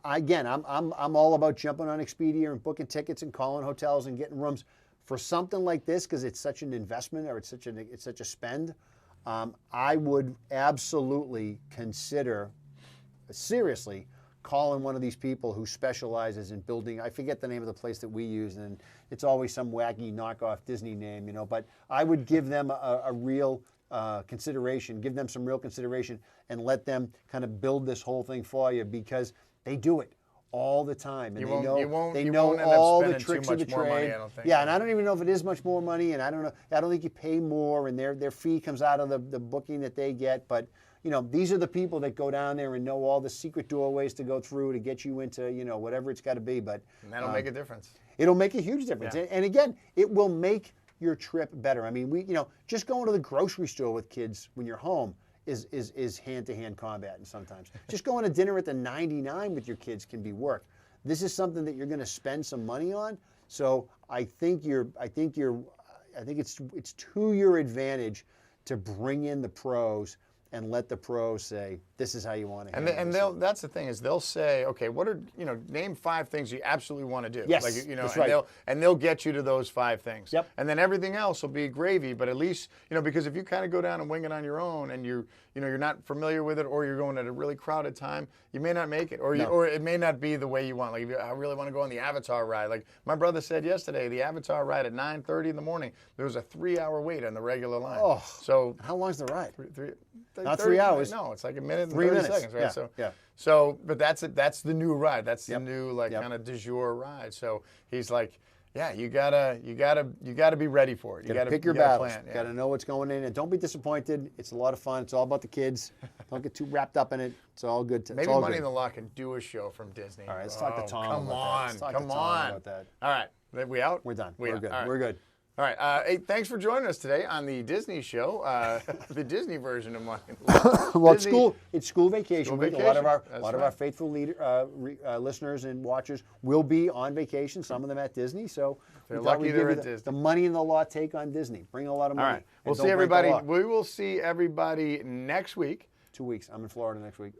Again, I'm all about jumping on Expedia and booking tickets and calling hotels and getting rooms for something like this because it's such an investment or it's such a spend. I would absolutely consider seriously calling one of these people who specializes in building, I forget the name of the place that we use, and it's always some wacky knockoff Disney name, you know, but I would give them a real consideration, give them some real consideration, and let them kind of build this whole thing for you, because they do it all the time, and they know end up all the spending tricks too of the much more money, trade. I don't think. Yeah, and I don't even know if it is much more money, and I don't think you pay more, and their fee comes out of the booking that they get. But you know, these are the people that go down there and know all the secret doorways to go through to get you into, you know, whatever it's got to be. But And that'll make a difference. it'll make a huge difference. Yeah. And again, it will make your trip better. I mean, just going to the grocery store with kids when you're home is hand-to-hand combat, and sometimes just going to dinner at the 99 with your kids can be work. This is something that you're going to spend some money on. So I think it's to your advantage to bring in the pros and let the pros say, this is how you want to handle this. That's the thing, is they'll say, okay, what are, name 5 things you absolutely want to do. Yes, like, that's and right. they'll get you to those 5 things. Yep. And then everything else will be gravy, but at least, because if you kind of go down and wing it on your own, and you're not familiar with it, or you're going at a really crowded time, you may not make it, or it may not be the way you want. Like, I really want to go on the Avatar ride. Like my brother said yesterday, the Avatar ride at 9:30 in the morning, there was a 3-hour wait on the regular line. Oh, so how long's the ride? Not 3 hours. No, it's like a minute and 3 30 minutes. seconds, right? Yeah. So, but that's it. That's the new ride. That's the Yep. new kind Yep. of du jour ride. So he's like, yeah, you gotta be ready for it. You gotta pick your battles. battles. Got to know what's going in, and don't be disappointed. It's a lot of fun. It's all about the kids. Don't get too wrapped up in it. It's all good. Maybe it's all Money good. in the Law can do a show from Disney. All right, let's talk to Tom Come about that. on, Let's talk to come Tom on. about that. All right, are we out? We're done. We We're out. good. All right. We're good. All right. Hey, thanks for joining us today on the Disney show, the Disney version of Money in the Law. Well, Disney- it's school vacation School week. A vacation. lot That's of our right. faithful listeners and watchers will be on vacation. Some of them at Disney. So we They're thought lucky we'd they're give you at Disney. the Money in the Law take on Disney. Bring a lot of All money. right. We'll and see don't break the everybody. law. We will see everybody next week. 2 weeks. I'm in Florida next week.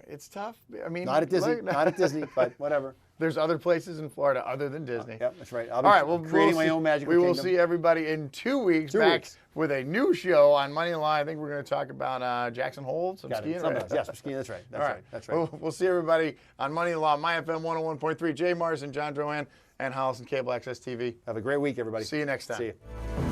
It's tough. I mean, Not at Disney. like- Not at Disney. But whatever. There's other places in Florida other than Disney. Yep, that's right. I'll All be right, well, creating we'll my see- own magical We will kingdom. see everybody in 2 weeks 2 back weeks. with a new show on Money in the Law. I think we're going to talk about Jackson Hole, some Got it. skiing. Some right? of those. Yes, skiing. That's right. That's All right. right. That's right. We'll see everybody on Money in the Law, My FM 101.3, Jay Mars and John Joanne, and Hollis and Cable Access TV. Have a great week, everybody. See you next time. See you.